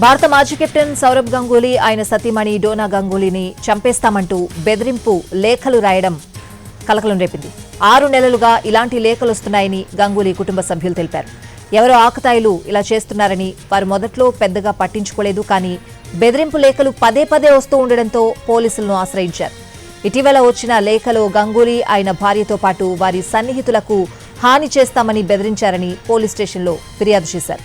భారత మాజీ కెప్టెన్ సౌరవ్ గంగూలీ ఆయన సతీమణి డోనా గంగూలీని చంపేస్తామంటూ బెదిరింపు లేఖలు రాయడం కలకలం రేపింది. 6 నెలలుగా ఇలాంటి లేఖలు వస్తున్నాయని గంగూలీ కుటుంబ సభ్యులు తెలిపారు. ఎవరో ఆకతాయిలు ఇలా చేస్తున్నారని వారు మొదట్లో పెద్దగా పట్టించుకోలేదు. కానీ బెదిరింపు లేఖలు పదే పదే వస్తూ ఉండడంతో పోలీసులను ఆశ్రయించారు. ఇటీవల వచ్చిన లేఖలో గంగూలీ ఆయన భార్యతో పాటు వారి సన్నిహితులకు హాని చేస్తామని బెదిరించారని పోలీస్ స్టేషన్లో ఫిర్యాదు చేశారు.